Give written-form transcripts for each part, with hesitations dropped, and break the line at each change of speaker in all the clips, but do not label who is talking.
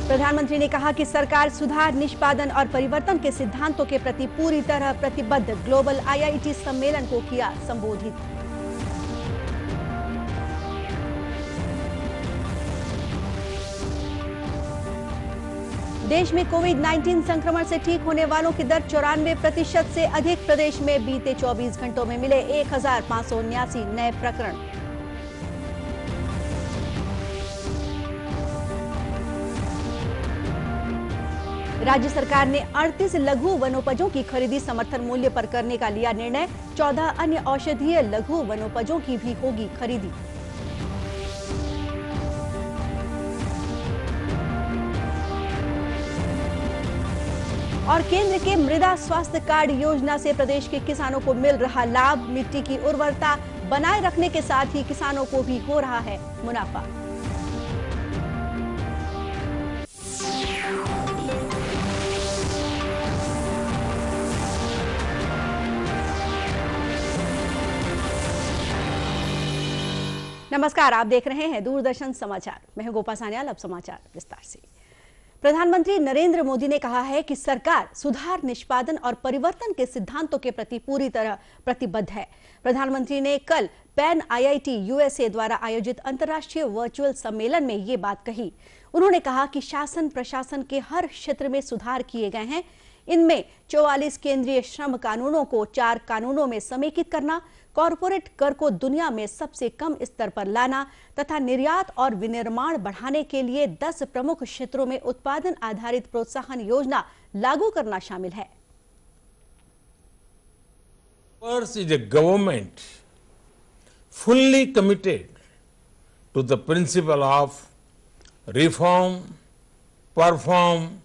प्रधानमंत्री ने कहा कि सरकार सुधार, निष्पादन और परिवर्तन के सिद्धांतों के प्रति पूरी तरह प्रतिबद्ध। ग्लोबल IIT सम्मेलन को किया संबोधित। देश में कोविड-19 संक्रमण से ठीक होने वालों की दर 94% से अधिक। प्रदेश में बीते 24 घंटों में मिले 1579 नए प्रकरण। राज्य सरकार ने 38 लघु वनोपजों की खरीदी समर्थन मूल्य पर करने का लिया निर्णय। 14 अन्य औषधीय लघु वनोपजों की भी होगी खरीदी। और केंद्र के मृदा स्वास्थ्य कार्ड योजना से प्रदेश के किसानों को मिल रहा लाभ। मिट्टी की उर्वरता बनाए रखने के साथ ही किसानों को भी हो रहा है मुनाफा। नमस्कार, आप देख रहे हैं दूरदर्शन समाचार। मैं हूं गोपा सान्याल। अब समाचार विस्तार से। प्रधानमंत्री नरेंद्र मोदी ने कहा है कि सरकार सुधार, निष्पादन और परिवर्तन के सिद्धांतों के प्रति पूरी तरह प्रतिबद्ध है। प्रधानमंत्री ने कल पैन IIT USA द्वारा आयोजित अंतर्राष्ट्रीय वर्चुअल सम्मेलन में ये बात कही। उन्होंने कहा कि शासन प्रशासन के हर क्षेत्र में सुधार किए गए हैं। इनमें 44 केंद्रीय श्रम कानूनों को 4 कानूनों में समेकित करना, कॉरपोरेट कर को दुनिया में सबसे कम स्तर पर लाना तथा निर्यात और विनिर्माण बढ़ाने के लिए 10 प्रमुख क्षेत्रों में उत्पादन आधारित प्रोत्साहन योजना लागू करना शामिल है।
Ours is a government fully committed to the principle of reform, perform,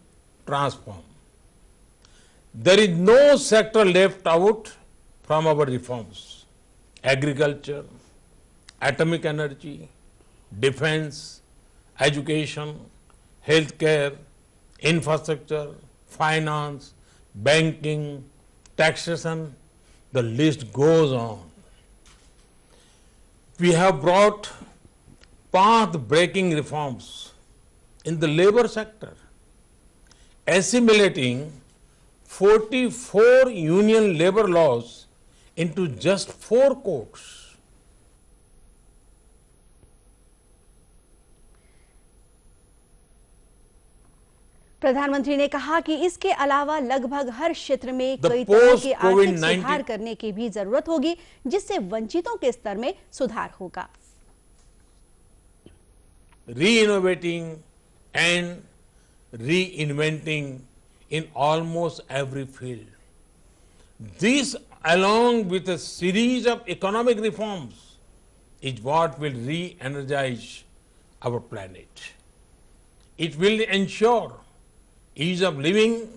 transform. There is no sector left out from our reforms. Agriculture, atomic energy, defense, education, healthcare, infrastructure, finance, banking, taxation, the list goes on. We have brought path-breaking reforms in the labor sector, assimilating 44 union labor laws into just 4 codes.
प्रधानमंत्री ने कहा कि इसके अलावा लगभग हर क्षेत्र में कई तरह के आर्थिक सुधार करने की भी जरूरत होगी, जिससे वंचितों के स्तर में सुधार होगा।
Re-innovating and reinventing in almost every field. This, along with a series of economic reforms, is what will re-energize our planet. It will ensure ease of living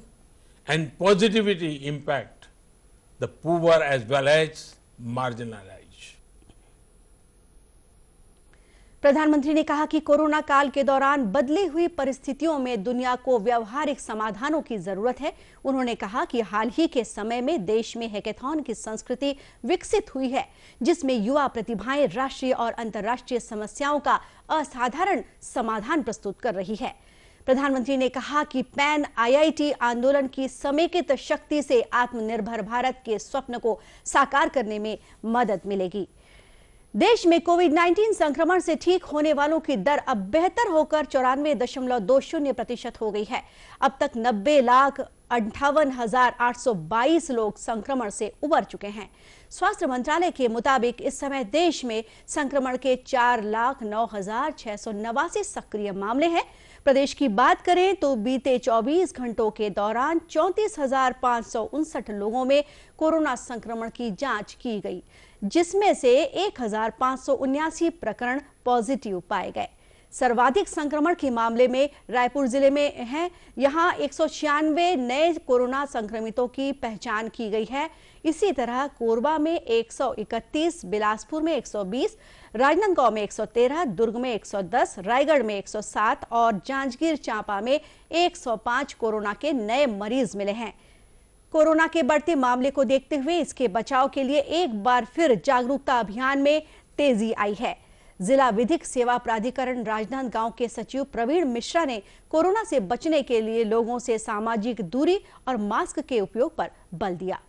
and positivity impact the poor as well as marginalized.
प्रधानमंत्री ने कहा कि corona काल के दौरान बदली हुई परिस्थितियों में दुनिया को व्यावहारिक समाधानों की जरूरत है। उन्होंने कहा कि हाल ही के समय में देश में हैकेथॉन की संस्कृति विकसित हुई है, जिसमें युवा प्रतिभाएं राष्ट्रीय और अंतर्राष्ट्रीय समस्याओं का असाधारण समाधान प्रस्तुत कर रही है। प्रधानमंत्री ने कहा कि पैन IIT आंदोलन की समेकित शक्ति से आत्मनिर्भर भारत के स्वप्न को साकार करने में मदद मिलेगी। देश में कोविड-19 संक्रमण से ठीक होने वालों की दर अब बेहतर होकर 94.20% हो गई है। अब तक 90,58,822 लोग संक्रमण से उबर चुके हैं। स्वास्थ्य मंत्रालय के मुताबिक इस समय देश में संक्रमण के 4,09,689 सक्रिय मामले हैं। प्रदेश की बात करें तो बीते 24 घंटों के दौरान 34,559 लोगों में कोरोना संक्रमण की जांच की गई, जिसमें से 1,579 प्रकरण पॉजिटिव पाए गए। सर्वाधिक संक्रमण के मामले में रायपुर जिले में हैं। यहां 196 नए कोरोना संक्रमितों की पहचान की गई है। इसी तरह कोरबा में 131, बिलासपुर में 120, राजनांदगांव में 113, दुर्ग में 110, रायगढ़ में 107 और जांजगीर चांपा में 105 कोरोना के नए मरीज मिले हैं। कोरोना के बढ़ते मामले को देखते हुए इसके बचाव के लिए एक बार फिर जागरूकता अभियान में तेजी आई है। जिला विधिक सेवा प्राधिकरण राजनांदगांव के सचिव प्रवीण मिश्रा ने कोरोना से बचने के लिए लोगों से सामाजिक दूरी और मास्क के उपयोग पर बल दिया।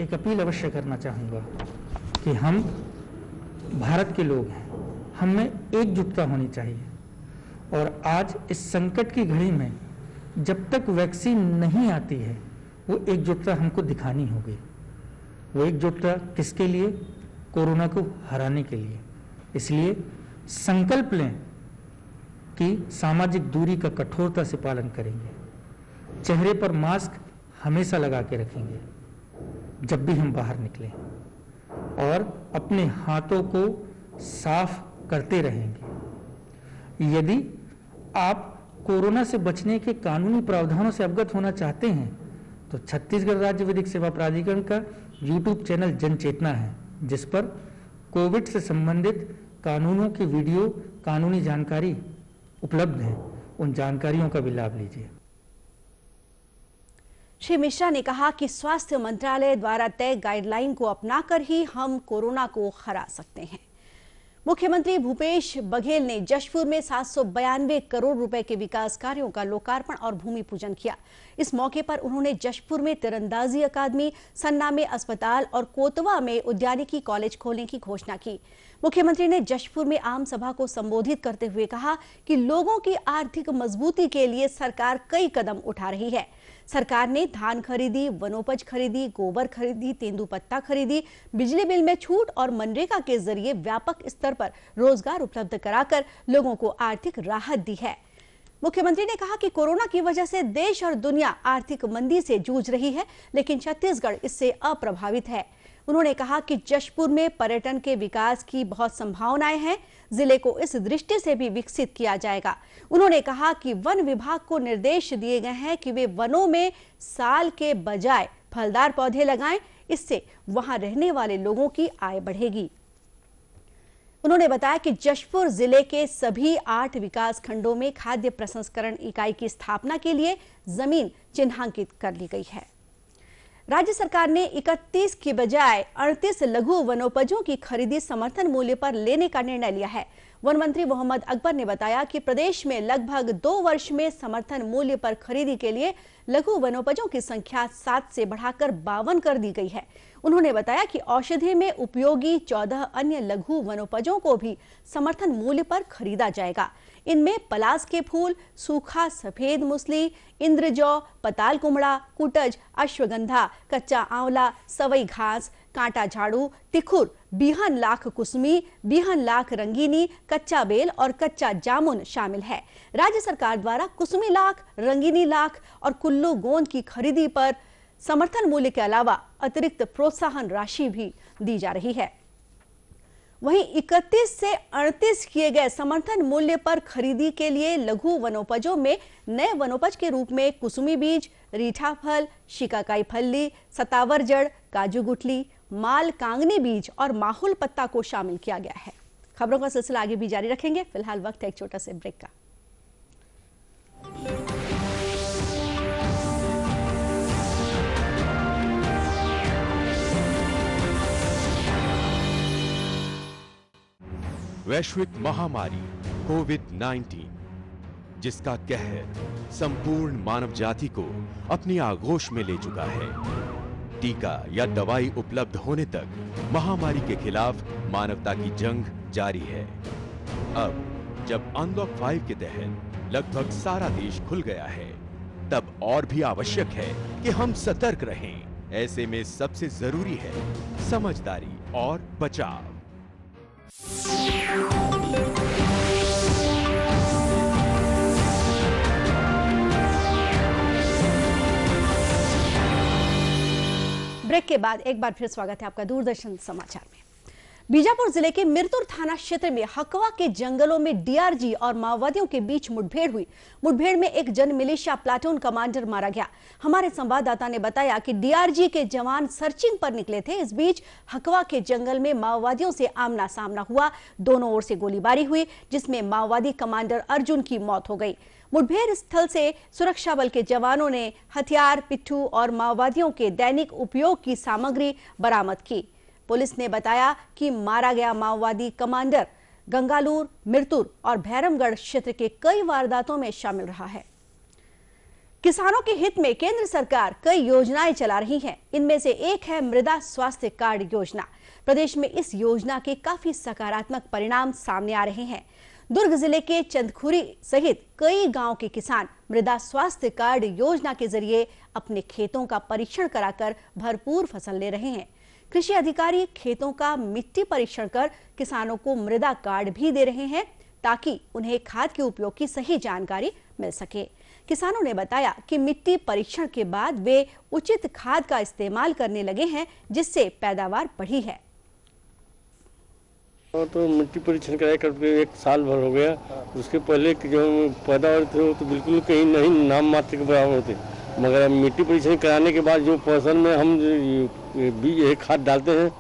एक अपील अवश्य करना चाहूँगा कि हम भारत के लोग हैं, हम में एकजुटता होनी चाहिए और आज इस संकट की घड़ी में जब तक वैक्सीन नहीं आती है वो एकजुटता हमको दिखानी होगी। वो एकजुटता किसके लिए? कोरोना को हराने के लिए। इसलिए संकल्प लें कि सामाजिक दूरी का कठोरता से पालन करेंगे, चेहरे पर मास्क हमेशा लगा के रखेंगे जब भी हम बाहर निकलें और अपने हाथों को साफ करते रहेंगे। यदि आप कोरोना से बचने के कानूनी प्रावधानों से अवगत होना चाहते हैं तो छत्तीसगढ़ राज्य विधिक सेवा प्राधिकरण का YouTube चैनल जन चेतना है, जिस पर कोविड से संबंधित कानूनों की वीडियो कानूनी जानकारी उपलब्ध है। उन जानकारियों का भी लाभ लीजिए।
श्री मिश्रा ने कहा कि स्वास्थ्य मंत्रालय द्वारा तय गाइडलाइन को अपनाकर ही हम कोरोना को हरा सकते हैं। मुख्यमंत्री भूपेश बघेल ने जशपुर में 792 करोड़ रुपए के विकास कार्यों का लोकार्पण और भूमि पूजन किया। इस मौके पर उन्होंने जशपुर में तीरंदाजी अकादमी, सन्ना में अस्पताल और कोतवा में उद्यानिकी कॉलेज खोलने की घोषणा की। मुख्यमंत्री ने जशपुर में आम सभा को संबोधित करते हुए कहा कि लोगों की आर्थिक मजबूती के लिए सरकार कई कदम उठा रही है। सरकार ने धान खरीदी, वनोपज खरीदी, गोबर खरीदी, तेंदुपत्ता खरीदी, बिजली बिल में छूट और मनरेगा के जरिए व्यापक स्तर पर रोजगार उपलब्ध कराकर लोगों को आर्थिक राहत दी है। मुख्यमंत्री ने कहा कि कोरोना की वजह से देश और दुनिया आर्थिक मंदी से जूझ रही है, लेकिन छत्तीसगढ़ इससे अप्रभावित है। उन्होंने कहा कि जशपुर में पर्यटन के विकास की बहुत संभावनाएं हैं, जिले को इस दृष्टि से भी विकसित किया जाएगा। उन्होंने कहा कि वन विभाग को निर्देश दिए गए हैं कि वे वनों में साल के बजाय फलदार पौधे लगाएं, इससे वहां रहने वाले लोगों की आय बढ़ेगी। उन्होंने बताया कि जशपुर जिले के सभी 8 विकास खंडों में खाद्य प्रसंस्करण इकाई की स्थापना के लिए जमीन चिन्हांकित कर ली गई है। राज्य सरकार ने 31 की बजाय 38 लघु वनोपजों की खरीदी समर्थन मूल्य पर लेने का निर्णय लिया है। वन मंत्री मोहम्मद अकबर ने बताया कि प्रदेश में लगभग 2 वर्ष में समर्थन मूल्य पर खरीदी के लिए लघु वनोपजों की संख्या 7 से बढ़ाकर 52 कर दी गई है। उन्होंने बताया कि औषधि में उपयोगी 14 अन्य लघु वनोपजों को भी समर्थन मूल्य पर खरीदा जाएगा। इनमें पलास के फूल, सूखा सफेद मूसली, इंद्रजौ, पताल कुमड़ा, कुटज, अश्वगंधा, कच्चा आंवला, सवई घास, कांटा झाड़ू, तिखुर, बिहन लाख कुसमी, बिहन लाख रंगीनी, कच्चा बेल और कच्चा जामुन शामिल है। राज्य सरकार द्वारा कुसमी लाख, रंगीनी लाख और कुल्लू गोंद की खरीदी पर समर्थन मूल्य के अलावा अतिरिक्त प्रोत्साहन राशि भी दी जा रही है। वहीं 31 से 38 किए गए समर्थन मूल्य पर खरीदी के लिए लघु वनोपजों में नए वनोपज के रूप में कुसुमी बीज, रीठा फल, शिकाकाई फल्ली, सतावर जड़, काजू गुठली, माल कांगनी बीज और माहुल पत्ता को शामिल किया गया है। खबरों का सिलसिला आगे भी जारी रखेंगे। फिलहाल वक्त है एक छोटा से ब्रेक का।
वैश्विक महामारी कोविड-19, जिसका कहर संपूर्ण मानव जाति को अपनी आगोश में ले चुका है। टीका या दवाई उपलब्ध होने तक महामारी के खिलाफ मानवता की जंग जारी है। अब जब अनलॉक 5 के तहत लगभग सारा देश खुल गया है, तब और भी आवश्यक है कि हम सतर्क रहें। ऐसे में सबसे जरूरी है समझदारी और बचाव।
ब्रेक के बाद एक बार फिर स्वागत है आपका दूरदर्शन समाचार में। बीजापुर जिले के मिरतुर थाना क्षेत्र में हकवा के जंगलों में डीआरजी और माओवादियों के बीच मुठभेड़ हुई। मुठभेड़ में एक जन मिलिशिया प्लाटून कमांडर मारा गया। हमारे संवाददाता ने बताया कि डीआरजी के जवान सर्चिंग पर निकले थे। इस बीच हकवा के जंगल में माओवादियों से आमना सामना हुआ। दोनों ओर से गोलीबारी हुई, जिसमें माओवादी कमांडर अर्जुन की मौत हो गई। मुठभेड़ स्थल से सुरक्षा बल के जवानों ने हथियार, पिट्ठू और माओवादियों के दैनिक उपयोग की सामग्री बरामद की। पुलिस ने बताया कि मारा गया माओवादी कमांडर गंगालूर, मिरतुर और भैरमगढ़ क्षेत्र के कई वारदातों में शामिल रहा है। किसानों के हित में केंद्र सरकार कई योजनाएं चला रही है। इनमें से एक है मृदा स्वास्थ्य कार्ड योजना। प्रदेश में इस योजना के काफी सकारात्मक परिणाम सामने आ रहे हैं। दुर्ग जिले के चंदखुरी सहित कई गांव के किसान मृदा स्वास्थ्य कार्ड योजना के जरिए अपने खेतों का परीक्षण कराकर भरपूर फसल ले रहे हैं। कृषि अधिकारी खेतों का मिट्टी परीक्षण कर किसानों को मृदा कार्ड भी दे रहे हैं ताकि उन्हें खाद के उपयोग की सही जानकारी मिल सके। किसानों ने बताया कि मिट्टी परीक्षण के बाद वे उचित खाद का इस्तेमाल करने लगे हैं, जिससे पैदावार बढ़ी है।
तो मिट्टी परीक्षण कराया करके 1 साल भर हो गया। उसके पहले जो पैदावार थे वो तो बिल्कुल कहीं नहीं, नाम मात्र के बराबर होते, मगर मिट्टी परीक्षण कराने के बाद जो फसल में हम बीज खाद डालते हैं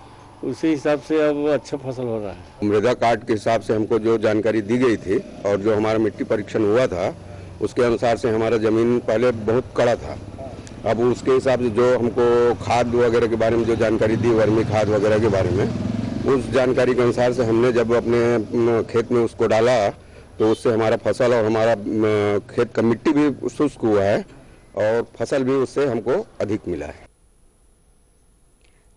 उसी हिसाब से अब अच्छा फसल हो रहा है।
मृदा कार्ड के हिसाब से हमको जो जानकारी दी गई थी और जो हमारा मिट्टी परीक्षण हुआ था उसके अनुसार से हमारा जमीन पहले बहुत कड़ा था। अब उसके हिसाब से जो हमको खाद वगैरह के बारे में जो जानकारी दी, वर्मी खाद वगैरह के बारे में, उस जानकारी के अनुसार से हमने जब अपने खेत में उसको डाला तो उससे हमारा फसल और हमारा खेत का मिट्टी भी शुष्क हुआ है और फसल भी उससे हमको अधिक मिला है।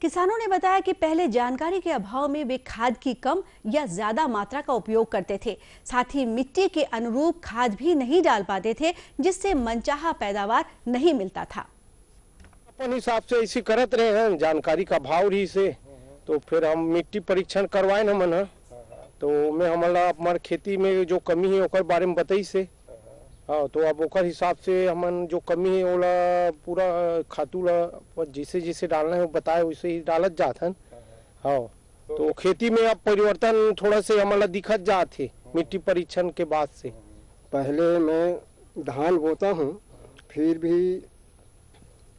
किसानों ने बताया कि पहले जानकारी के अभाव में वे खाद की कम या ज्यादा मात्रा का उपयोग करते थे। साथ ही मिट्टी के अनुरूप खाद भी नहीं डाल पाते थे, जिससे मनचाहा पैदावार नहीं मिलता था।
अपन हिसाब से इसी करत रहे हैं, जानकारी का भाव रही से तो फिर हम मिट्टी परीक्षण करवाए न मन, तो मैं हमारे खेती में जो कमी है ओकर बारे में बताई से। हाँ, तो अब ओकर हिसाब से हमन जो कमी है ओला पूरा खातू ला जिसे जिसे डालना है वो बताए वैसे ही डालत जात हन। हाँ, तो खेती में अब परिवर्तन थोड़ा से हमारा दिखत जात है मिट्टी परीक्षण के बाद से।
पहले मैं धान बोता हूँ, फिर भी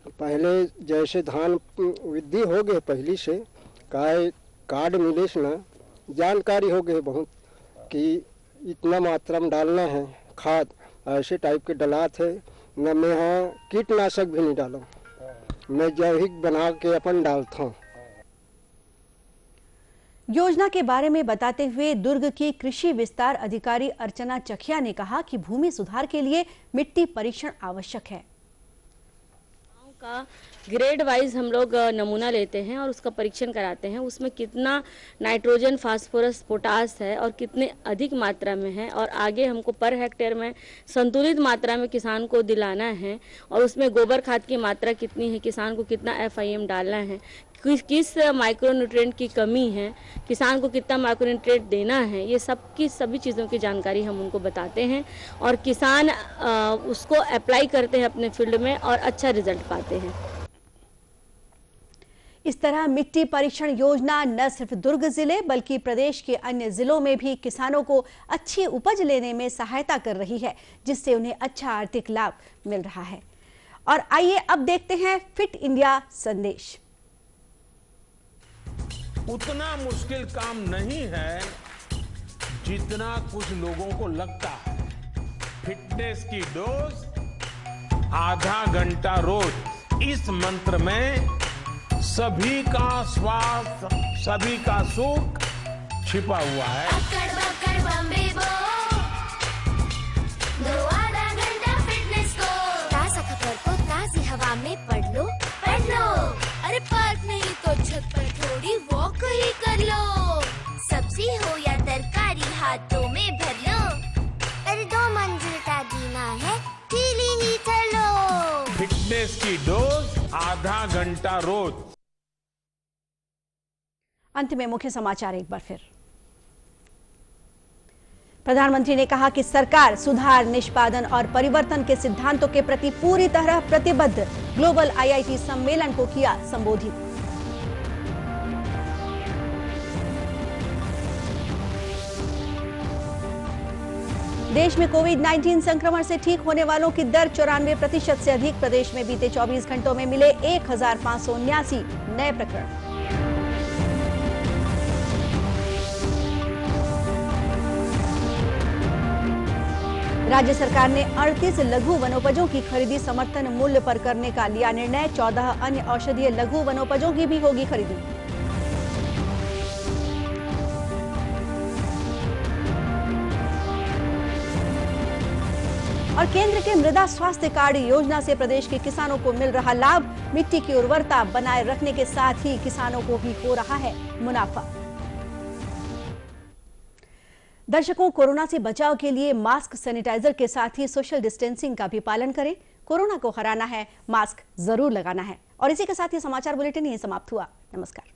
पहले जैसे धान वृद्धि हो गए पहली से काय कार्ड मिले ना जानकारी हो गई बहुत कि इतना मात्रा में डालना है खाद, ऐसे टाइप के डलात है न। मैं यहाँ कीटनाशक भी नहीं डाला, मैं जैविक बना के अपन डालता हूँ।
योजना के बारे में बताते हुए दुर्ग की कृषि विस्तार अधिकारी अर्चना चखिया ने कहा कि भूमि सुधार के लिए मिट्टी परीक्षण आवश्यक है।
का ग्रेड वाइज हम लोग नमूना लेते हैं और उसका परीक्षण कराते हैं, उसमें कितना नाइट्रोजन, फास्फोरस, पोटास है और कितने अधिक मात्रा में है, और आगे हमको पर हेक्टेयर में संतुलित मात्रा में किसान को दिलाना है, और उसमें गोबर खाद की मात्रा कितनी है, किसान को कितना FIM डालना है, किस माइक्रोन्यूट्रिएंट की कमी है, किसान को कितना माइक्रोन्यूट्रिएंट देना है, ये सब की सभी चीज़ों की जानकारी हम उनको बताते हैं और किसान उसको अप्लाई करते हैं अपने फील्ड में और अच्छा रिजल्ट पाते हैं।
इस तरह मिट्टी परीक्षण योजना न सिर्फ दुर्ग जिले बल्कि प्रदेश के अन्य जिलों में भी किसानों को अच्छी उपज लेने में सहायता कर रही है, जिससे उन्हें अच्छा आर्थिक लाभ मिल रहा है। और आइए अब देखते हैं फिट इंडिया संदेश।
उतना मुश्किल काम नहीं है जितना कुछ लोगों को लगता है। फिटनेस की डोज आधा घंटा रोज, इस मंत्र में सभी का स्वास्थ्य, सभी का सुख छिपा हुआ है।
आधा घंटा फिटनेस को ताज़ा खबर को ताज़ी हवा में पढ़ लो। अरे पार्क नहीं तो छत पर थोड़ी वॉक ही कर लो। सब्जी हो या तरकारी हाथों में भर लो। अरे 2 मंजिल का जीना है, पीली ही चलो।
फिटनेस की डोज आधा घंटा रोज।
अंत में मुख्य समाचार एक बार फिर। प्रधानमंत्री ने कहा कि सरकार सुधार, निष्पादन और परिवर्तन के सिद्धांतों के प्रति पूरी तरह प्रतिबद्ध। ग्लोबल IIT सम्मेलन को किया संबोधित। देश में कोविड-19 संक्रमण से ठीक होने वालों की दर 94% से अधिक। प्रदेश में बीते 24 घंटों में मिले 1579 नए प्रकरण। राज्य सरकार ने 38 लघु वनोपजों की खरीदी समर्थन मूल्य पर करने का लिया निर्णय। 14 अन्य औषधीय लघु वनोपजों की भी होगी खरीदी। और केंद्र के मृदा स्वास्थ्य कार्ड योजना से प्रदेश के किसानों को मिल रहा लाभ। मिट्टी की उर्वरता बनाए रखने के साथ ही किसानों को भी हो रहा है मुनाफा। दर्शकों, कोरोना से बचाव के लिए मास्क, सैनिटाइजर के साथ ही सोशल डिस्टेंसिंग का भी पालन करें। कोरोना को हराना है, मास्क जरूर लगाना है। और इसी के साथ ये समाचार बुलेटिन यहीं समाप्त हुआ। नमस्कार।